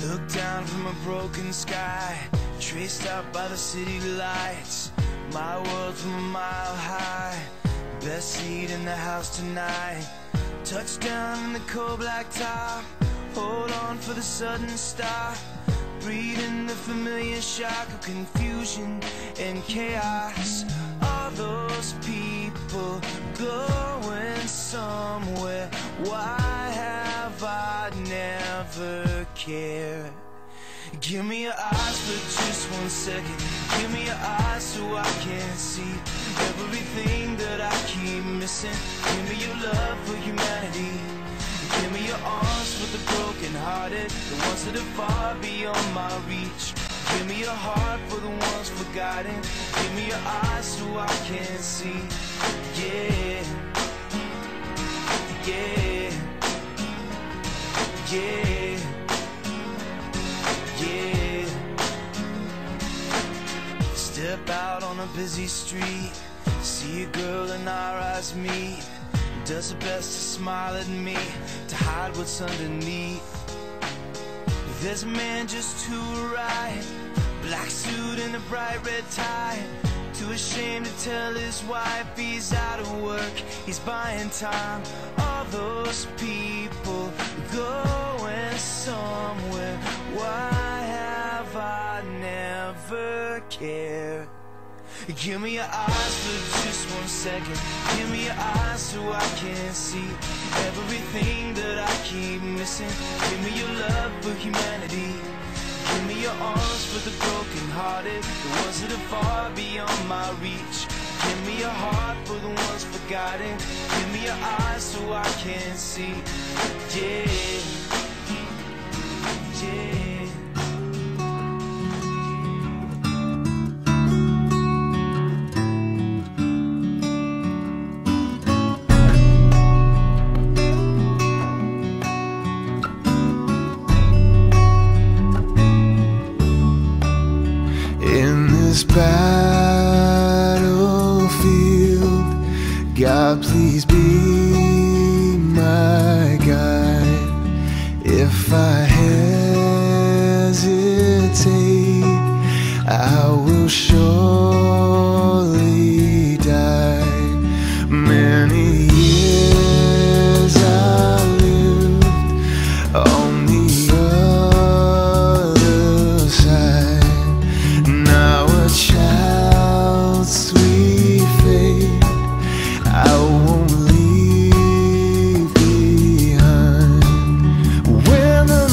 Look down from a broken sky, traced out by the city lights. My world from a mile high, best seat in the house tonight. Touchdown in the cold black top, hold on for the sudden stop. Breathing the familiar shock of confusion and chaos. All those people going somewhere. Why have I never cared? Give me your eyes for just 1 second. Give me your eyes so I can see everything that I keep missing. Give me your love for humanity. Give me your arms for the broken hearted, the ones that are far beyond my reach. Give me your heart for the ones forgotten. Give me your eyes so I can see. Yeah, yeah, yeah, yeah. Step out on a busy street, see a girl and our eyes meet. Does her best to smile at me, to hide what's underneath. There's a man just to her right, black suit and a bright red tie. Too ashamed to tell his wife he's out of work, he's buying time. All those people going somewhere. Why have I never cared? Give me your eyes for just 1 second. Give me your eyes so I can see everything that I keep missing. Give me your love for humanity. Give me your arms for the broken hearted, the ones that are far beyond my reach. Give me your heart for the ones forgotten. Give me your eyes so I can see. Yeah, yeah. This battlefield, God, please be my guide. If I hesitate, I will surely die. Many years I lived on the other side. Now child's sweet faith I won't leave behind. When the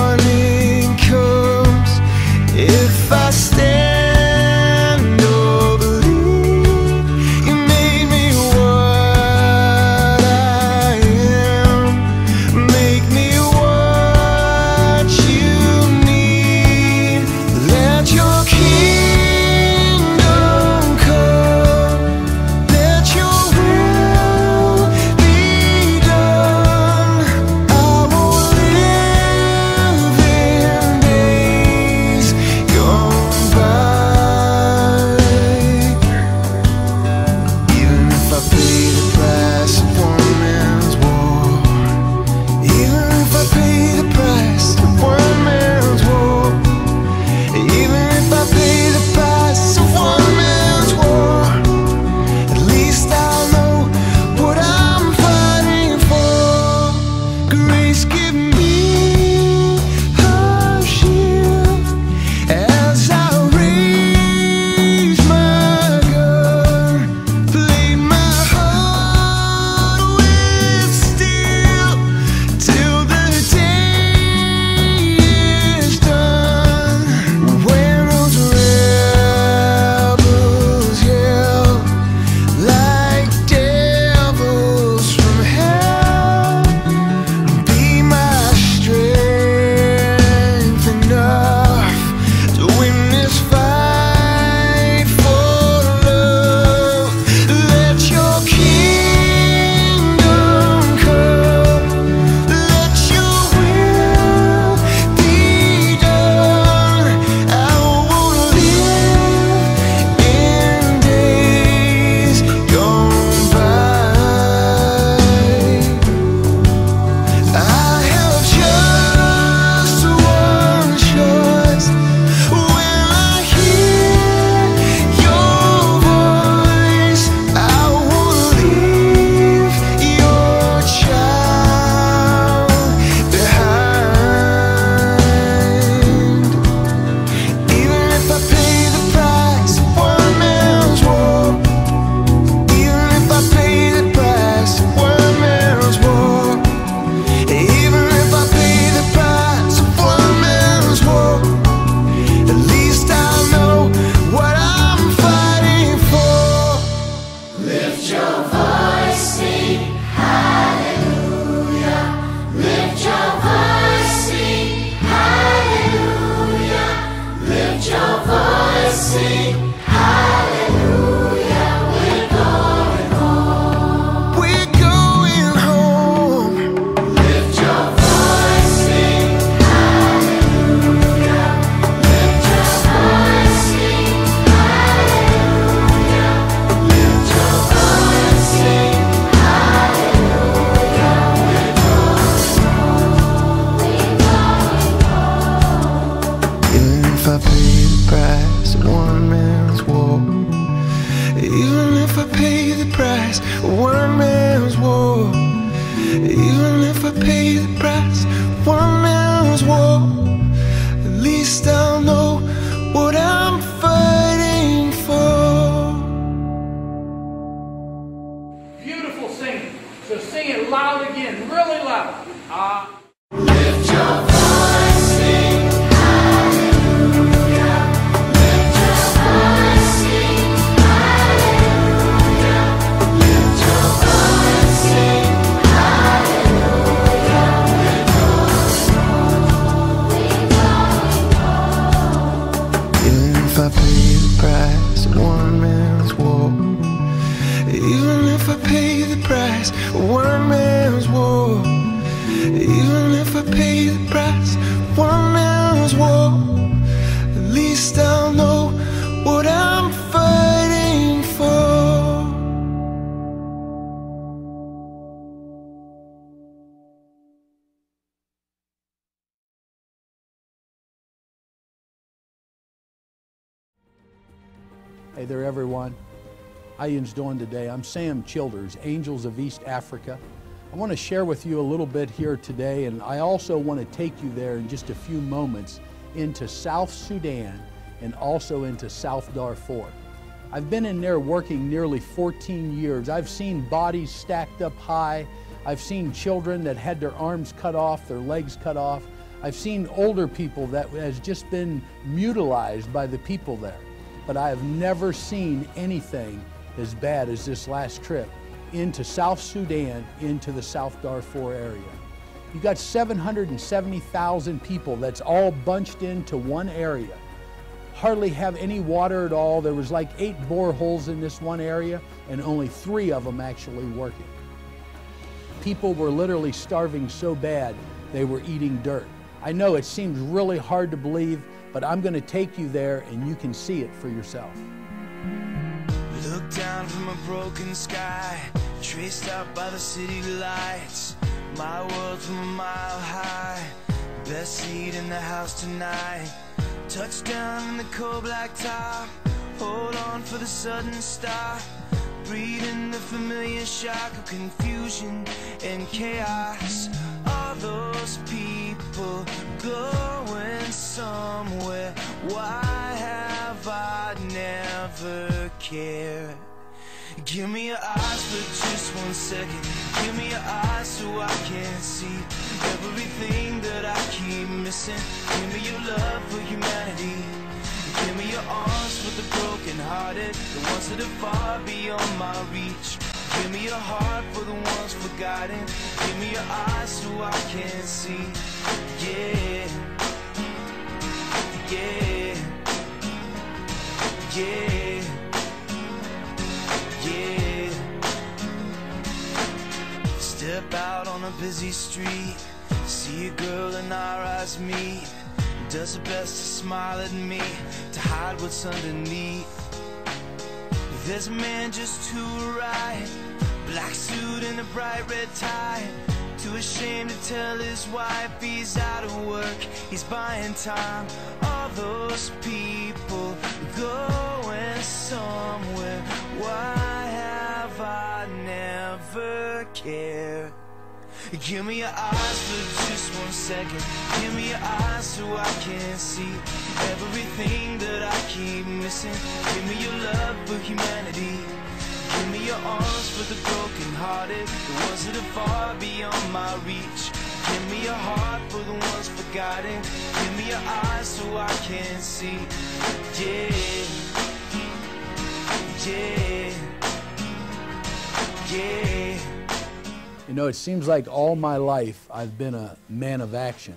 morning comes, if I stand pay the price of one man's war, even if I pay the price of one man's war, even if I pay the price of one man's war, at least I'll know what I'm fighting for. Hey there, everyone. How you doing today? I'm Sam Childers, Angels of East Africa. I want to share with you a little bit here today, and I also want to take you there in just a few moments into South Sudan and also into South Darfur. I've been in there working nearly 14 years. I've seen bodies stacked up high. I've seen children that had their arms cut off, their legs cut off. I've seen older people that has just been mutilized by the people there. But I have never seen anything as bad as this last trip into South Sudan, into the South Darfur area. You got 770,000 people that's all bunched into one area. Hardly have any water at all. There was like 8 boreholes in this one area and only 3 of them actually working. People were literally starving so bad they were eating dirt. I know it seems really hard to believe, but I'm going to take you there and you can see it for yourself. Look down from a broken sky, traced out by the city lights. My world from a mile high, best seat in the house tonight. Touchdown in the cold black top, hold on for the sudden stop. Breathing the familiar shock of confusion and chaos. All those people going somewhere. Why have I never cared? Give me your eyes for just 1 second. Give me your eyes so I can see everything that I keep missing. Give me your love for humanity. Give me your arms for the broken-hearted, the ones that are far beyond my reach. Give me your heart for the ones forgotten. Give me your eyes so I can see. Yeah, yeah, yeah, yeah. Step out on a busy street, see a girl and our eyes meet. Does her best to smile at me, to hide what's underneath. There's a man just to her right, black suit and a bright red tie. Too ashamed to tell his wife he's out of work, he's buying time. All those people going somewhere. Why have I never cared? Give me your eyes for just 1 second. Give me your eyes so I can see everything that I keep missing. Give me your love for humanity. Give me your arms for the broken-hearted, the ones that are far beyond my reach. Give me your heart for the ones forgotten. Give me your eyes so I can see. Yeah, yeah, yeah. You know, it seems like all my life I've been a man of action.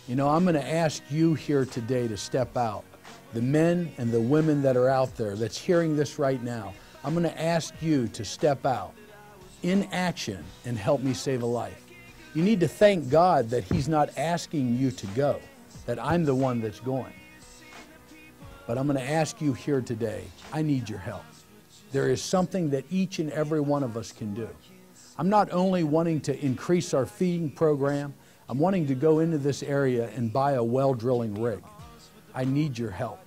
You know, I'm going to ask you here today to step out. The men and the women that are out there that's hearing this right now, I'm going to ask you to step out in action and help me save a life. You need to thank God that He's not asking you to go, that I'm the one that's going. But I'm going to ask you here today, I need your help. There is something that each and every one of us can do. I'm not only wanting to increase our feeding program, I'm wanting to go into this area and buy a well drilling rig. I need your help.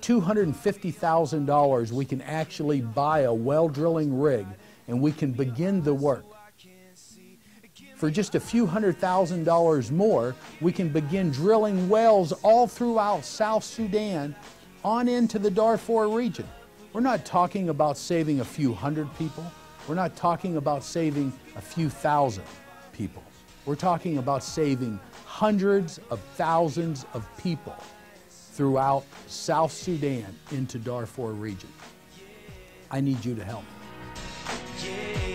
$250,000, we can actually buy a well drilling rig and we can begin the work. For just a few $100,000 more, we can begin drilling wells all throughout South Sudan on into the Darfur region. We're not talking about saving a few hundred people. We're not talking about saving a few thousand people. We're talking about saving hundreds of thousands of people throughout South Sudan into Darfur region. I need you to help me. Yeah.